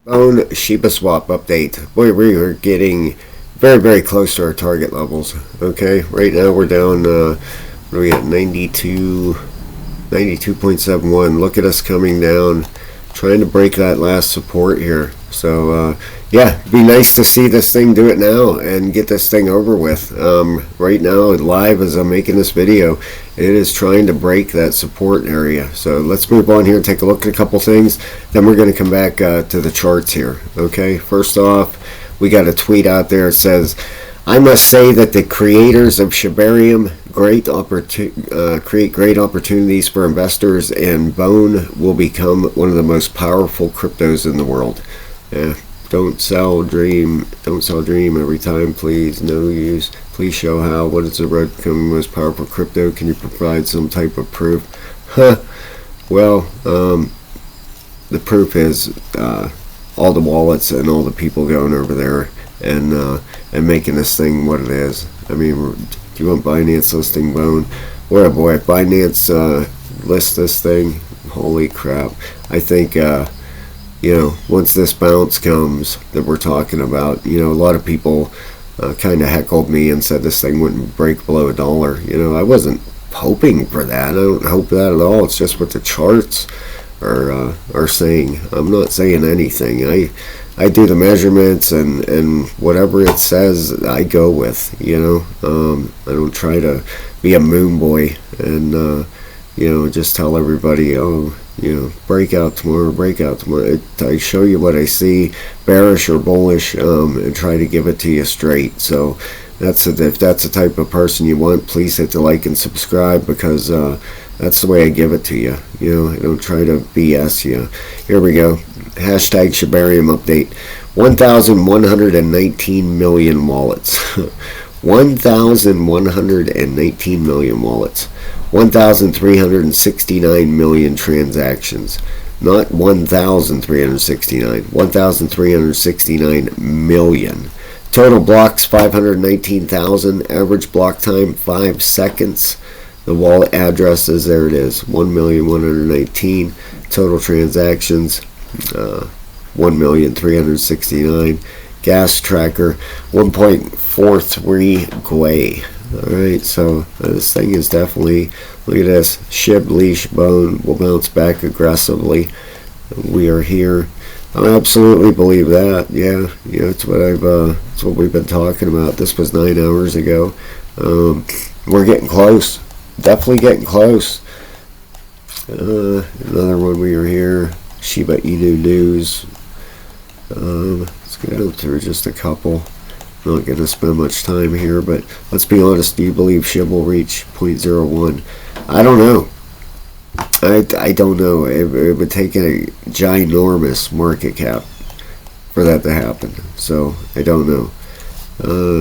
Own Shibaswap update. Boy, we are getting very, very close to our target levels. Okay, right now we're down, what are we at, 92.71. Look at us coming down, trying to break that last support here. So, yeah, it'd be nice to see this thing do it now and get this thing over with. Right now, live as I'm making this video, it is trying to break that support area. So let's move on here and take a look at a couple things. Then we're going to come back to the charts here. Okay, first off, we got a tweet out there. It says, I must say that the creators of Shibarium create great opportunities for investors, and Bone will become one of the most powerful cryptos in the world. Yeah, don't sell dream every time, please. No use. Please show how. What is the road to becoming the most powerful crypto? Can you provide some type of proof? Huh. Well, the proof is all the wallets and all the people going over there and making this thing what it is. I mean, do you want Binance listing Bone? Boy, oh boy, if Binance lists this thing, holy crap. I think, once this bounce comes that we're talking about, a lot of people kind of heckled me and said this thing wouldn't break below $1. I wasn't hoping for that. I don't hope that at all. It's just what the charts are saying. I'm not saying anything. I do the measurements and whatever it says I go with. I don't try to be a moon boy and just tell everybody, break out tomorrow. I show you what I see, bearish or bullish, and try to give it to you straight. So if that's the type of person you want, please hit the like and subscribe, because that's the way I give it to you. I don't try to BS you. Here we go. Hashtag Shibarium update. 1,119 million wallets. 1,119 million wallets. 1,369 million transactions. Not 1,369. 1,369 million. Total blocks 519,000. Average block time 5 seconds. The wallet addresses, there it is, 1,119. Total transactions 1,369. Gas tracker 1.43 Gwei. Alright, so this thing is definitely, look at this, Shib, Leash, Bone will bounce back aggressively. We are here. I absolutely believe that. Yeah, it's what we've been talking about. This was 9 hours ago. We're getting close. Definitely getting close. Another one, we are here. Shiba Inu news. Let's go through just a couple. I'm not going to spend much time here, but let's be honest. Do you believe SHIB will reach 0.01? I don't know. I don't know. It would take a ginormous market cap for that to happen. So I don't know.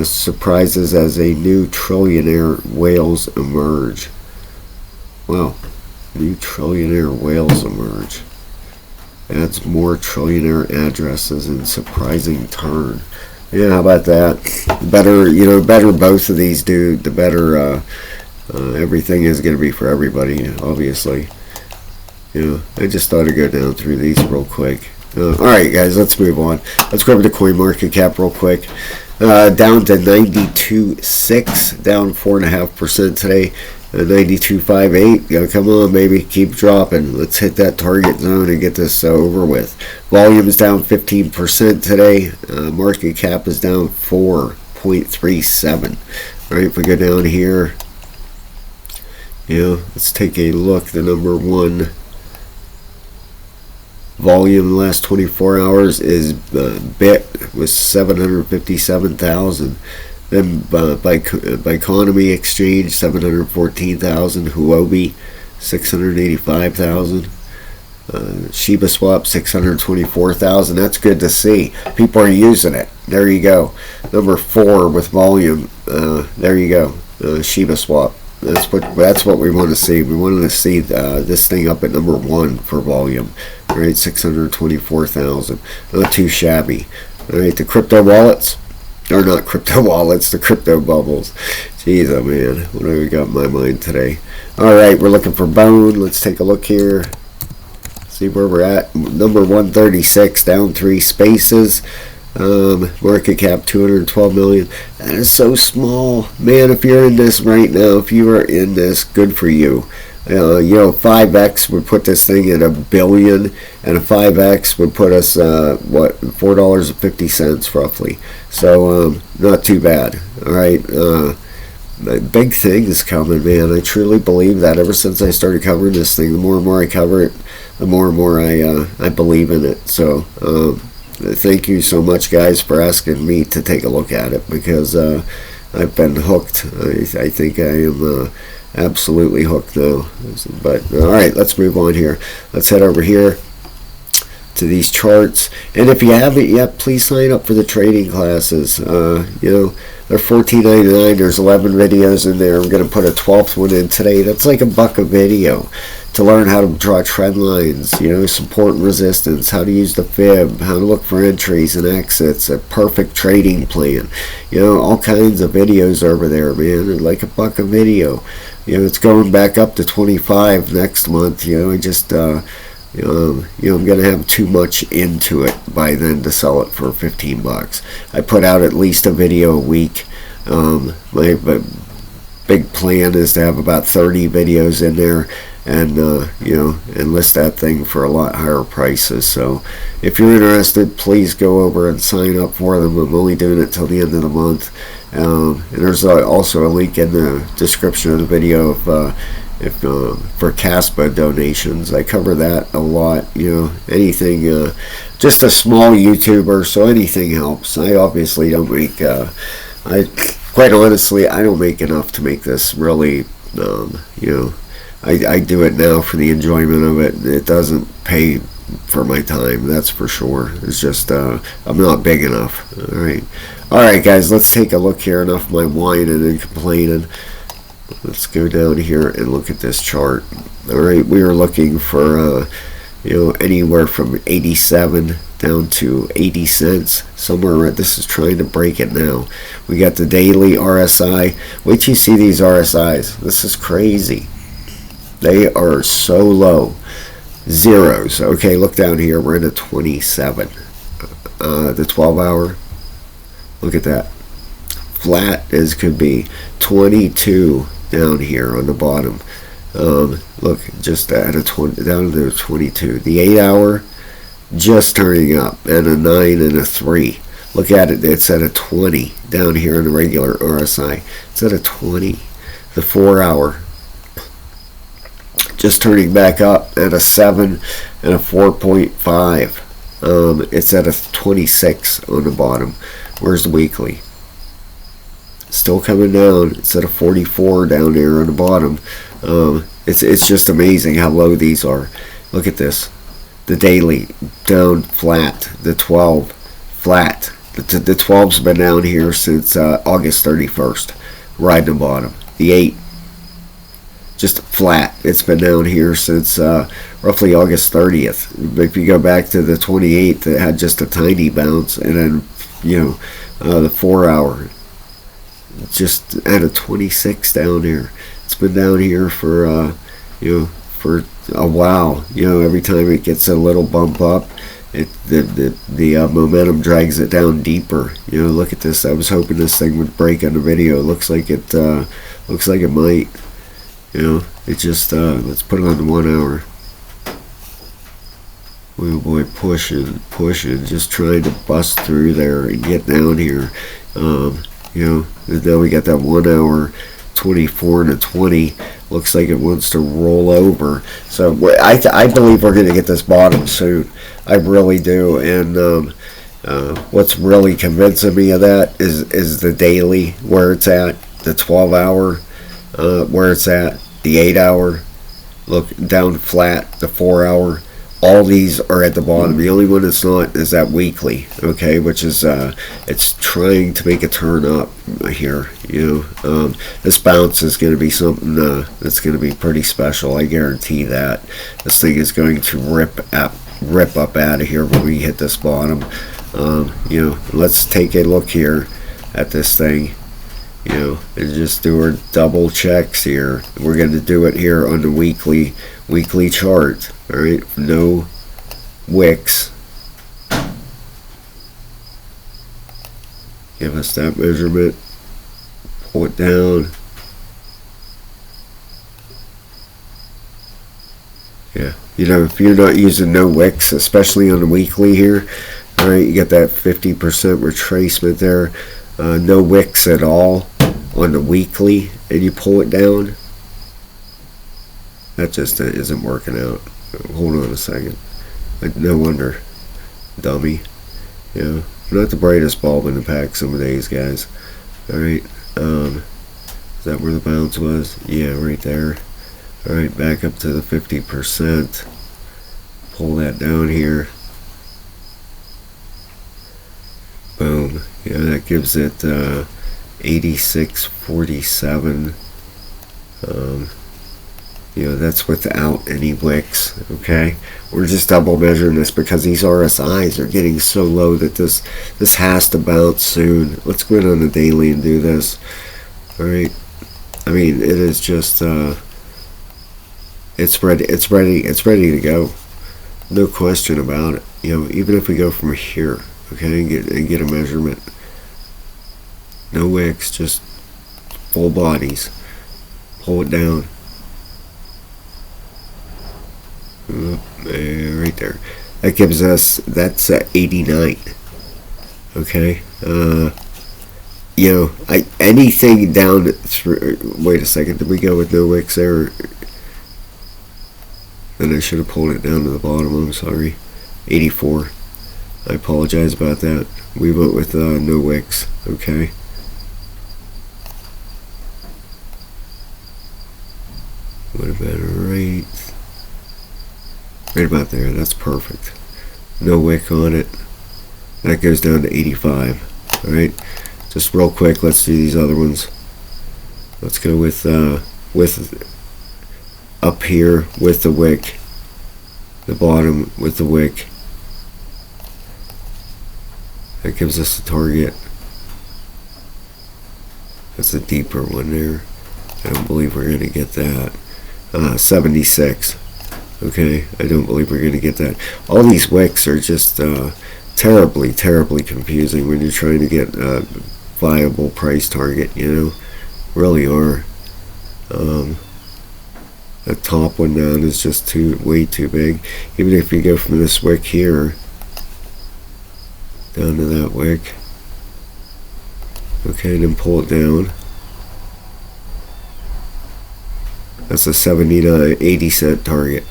Surprises as a new trillionaire whales emerge. Wow. New trillionaire whales emerge. Adds more trillionaire addresses in surprising turn. Yeah, how about that? Better both of these do, the better everything is going to be for everybody, obviously. I just thought I'd go down through these real quick. Alright, guys, let's move on. Let's go over to CoinMarketCap real quick. Down to 92.6, down 4.5% today. 92.58. Come on, baby, keep dropping. Let's hit that target zone and get this over with. Volume is down 15% today. Market cap is down 4.37. All right, if we go down here, let's take a look. The number one volume in the last 24 hours is BIT with 757,000. Then by Economy Exchange, 714,000. Huobi, 685,000. Shibaswap, 624,000. That's good to see. People are using it. There you go. Number 4 with volume. There you go. Shibaswap. That's what we want to see. We wanted to see this thing up at number 1 for volume. All right, 624,000. Not too shabby. All right, the crypto wallets. Or not crypto wallets, the crypto bubbles. Jeez, oh man, what have we got in my mind today? Alright, we're looking for Bone. Let's take a look here. See where we're at. Number 136, down 3 spaces. Market cap 212 million. That is so small, man. If you're in this right now, if you are in this, good for you. You know, 5x would put this thing at $1 billion, and a 5x would put us what, $4.50 roughly. So not too bad. All right. Big thing is coming, man. I truly believe that. Ever since I started covering this thing, the more and more I cover it, the more and more I believe in it. So thank you so much, guys, for asking me to take a look at it, because I've been hooked. I think I am absolutely hooked now. But all right, let's move on here. Let's head over here to these charts, and if you haven't yet, please sign up for the trading classes. You know, they're $14.99. There's 11 videos in there. I'm going to put a 12th one in today. That's like $1 a video to learn how to draw trend lines, you know, support and resistance, how to use the fib, how to look for entries and exits, a perfect trading plan. You know, all kinds of videos over there, man. They're like $1 a video. You know, it's going back up to 25 next month. You know, I just you know, I'm going to have too much into it by then to sell it for 15 bucks. I put out at least a video a week. My big plan is to have about 30 videos in there, and you know, and list that thing for a lot higher prices. So if you're interested, please go over and sign up for them. I'm only doing it till the end of the month. And there's also a link in the description of the video for kaspa donations. I cover that a lot. You know, anything, just a small YouTuber, so anything helps. I obviously don't make, quite honestly, I don't make enough to make this really, you know, I do it now for the enjoyment of it. It doesn't pay for my time, that's for sure. It's just I'm not big enough. All right, guys, let's take a look here. Enough of my whining and complaining. Let's go down here and look at this chart. All right, we are looking for you know, anywhere from 87 down to 80 cents, somewhere around. This is trying to break it now. We got the daily RSI. Wait till you see these RSIs. This is crazy. They are so low. Zeros. Okay, look down here. We're in a 27. The 12-hour. Look at that. Flat as could be. 22 down here on the bottom. Look, just at a 20, down to 22. The 8-hour just turning up, and a 9 and a 3. Look at it. It's at a 20 down here in the regular RSI. It's at a 20. The 4-hour just turning back up at a 7 and a 4.5. It's at a 26 on the bottom. Where's the weekly? Still coming down. It's at a 44 down there on the bottom. It's just amazing how low these are. Look at this. The daily down flat. The 12 flat. The 12's been down here since August 31st. Right in the bottom. The 8 just flat. It's been down here since roughly August 30th. But if you go back to the 28th, it had just a tiny bounce, and then, you know, the 4-hour just at a 26 down here. It's been down here for you know, for a while. You know, every time it gets a little bump up, the momentum drags it down deeper. You know, look at this. I was hoping this thing would break on the video. It looks like it might. You know, it just let's put it on the 1 hour. Oh boy, pushing, just trying to bust through there and get down here. You know, and now we got that 1 hour, 24 and a 20. Looks like it wants to roll over. So I believe we're going to get this bottom soon. I really do. And what's really convincing me of that is the daily, where it's at, the 12-hour, where it's at, the 8-hour, look down flat, the 4-hour. All these are at the bottom. The only one that's not is that weekly, okay, which is it's trying to make a turn up here. You know, this bounce is going to be something that's going to be pretty special. I guarantee that. This thing is going to rip up out of here when we hit this bottom. You know, let's take a look here at this thing. You know, and just do our double checks here. We're going to do it here on the weekly chart. All right, no wicks. Give us that measurement. Pull it down. Yeah, you know, if you're not using no wicks, especially on the weekly here, all right, you get that 50% retracement there. No wicks at all on the weekly, and you pull it down. That just isn't working out. Hold on a second. No wonder, dummy. Yeah, not the brightest bulb in the pack some days, guys. All right, is that where the bounce was? Yeah, right there. All right, back up to the 50%. Pull that down here. Boom. Yeah, that gives it 86.47. You know, that's without any wicks. Okay, we're just double measuring this because these RSIs are getting so low that this has to bounce soon. Let's go in on the daily and do this. All right. I mean, it is just it's ready to go. No question about it. You know, even if we go from here, okay, and get a measurement. No wicks, just full bodies. Pull it down. Right there. That gives us, that's 89. Okay. You know, anything down through. Wait a second. Did we go with no wicks there? Then I should have pulled it down to the bottom. I'm sorry. 84. I apologize about that. We went with no wicks. Okay. What about right about there? That's perfect. No wick on it. That goes down to 85. All right. Just real quick, let's do these other ones. Let's go with up here with the wick, the bottom with the wick. That gives us the target. That's a deeper one there. I don't believe we're going to get that. 76. Okay, I don't believe we're going to get that. All these wicks are just terribly confusing when you're trying to get a viable price target, you know. Really are. That top one down is just way too big. Even if you go from this wick here down to that wick. Okay, and then pull it down. That's a 80-cent target.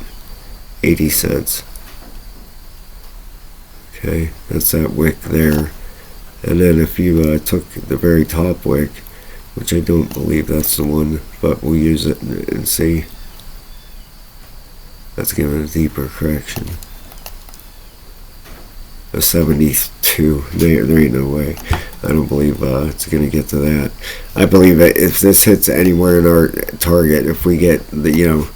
80 cents. Okay, that's that wick there. And then if you took the very top wick, which I don't believe that's the one, but we'll use it and see. That's giving a deeper correction. A 72. There ain't no way. I don't believe it's going to get to that. I believe that if this hits anywhere in our target, if we get the, you know,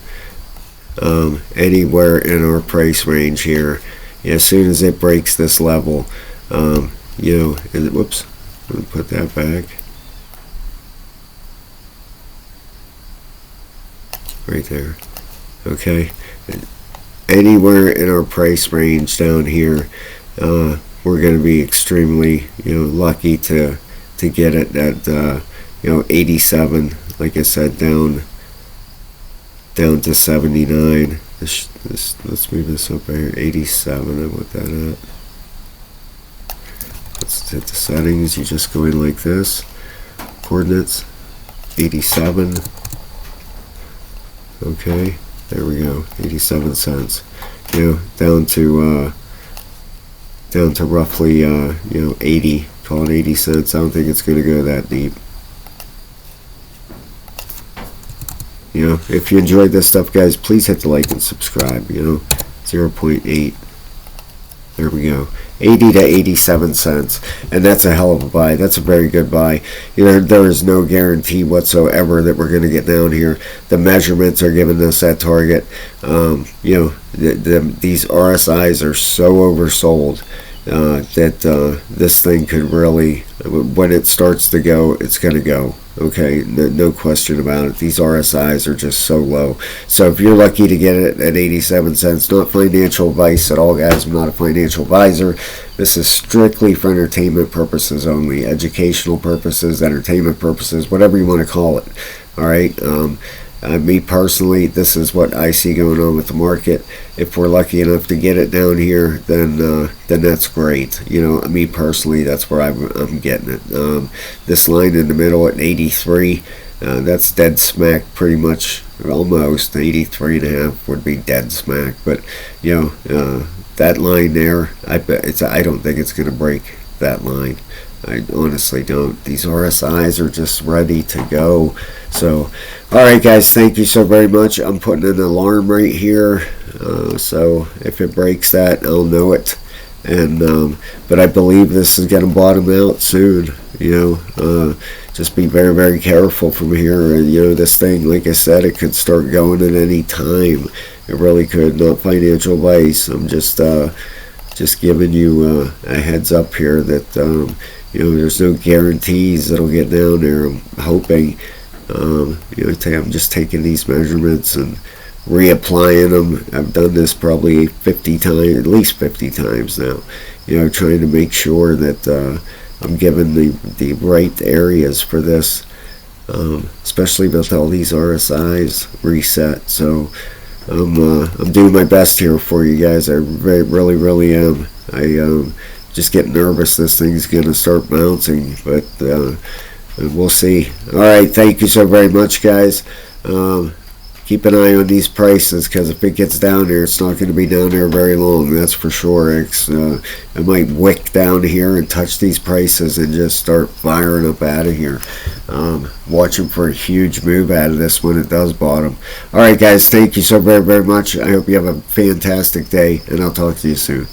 anywhere in our price range here, as soon as it breaks this level, you know, whoops, let me put that back. Right there. Okay. Anywhere in our price range down here, we're going to be extremely, you know, lucky to get it at you know, 87. Like I said, down to 79. Let's move this up here. 87. I want that at. Let's hit the settings. You just go in like this. Coordinates 87. Okay, there we go. 87 cents. You know, down to roughly you know, 80. Call it 80 cents. I don't think it's going to go that deep. You know, if you enjoyed this stuff, guys, please hit the like and subscribe. You know, 0.8. There we go. 80 to 87 cents. And that's a hell of a buy. That's a very good buy. You know, there is no guarantee whatsoever that we're going to get down here. The measurements are giving us that target. You know, these RSIs are so oversold. that this thing could really, when it starts to go, it's going to go. Okay, no question about it. These RSIs are just so low. So if you're lucky to get it at 87 cents, not financial advice at all, guys. I'm not a financial advisor. This is strictly for entertainment purposes only, educational purposes, entertainment purposes, whatever you want to call it. All right. Me personally, this is what I see going on with the market. If we're lucky enough to get it down here, then that's great. You know, me personally, that's where I'm getting it. This line in the middle at 83, that's dead smack, pretty much, almost 83 and a half would be dead smack. But you know, that line there, I don't think it's going to break that line. I honestly don't. These RSIs are just ready to go. So, alright guys, thank you so very much. I'm putting an alarm right here. So if it breaks that, I'll know it. And but I believe this is going to bottom out soon. You know, just be very, very careful from here. And you know, this thing, like I said, it could start going at any time. It really could. Not financial advice. I'm just giving you a heads up here that you know, there's no guarantees it'll get down there. I'm hoping. You know, I'm just taking these measurements and reapplying them. I've done this probably 50 times, at least 50 times now. You know, trying to make sure that I'm given the right areas for this, especially with all these RSIs reset. So I'm doing my best here for you guys. I really am. I just get nervous this thing's gonna start bouncing, but we'll see. Alright, thank you so very much, guys. Keep an eye on these prices, because if it gets down there, it's not going to be down there very long, that's for sure. It might wick down here and touch these prices and just start firing up out of here. Watching for a huge move out of this when it does bottom. Alright guys, thank you so very much. I hope you have a fantastic day, and I'll talk to you soon.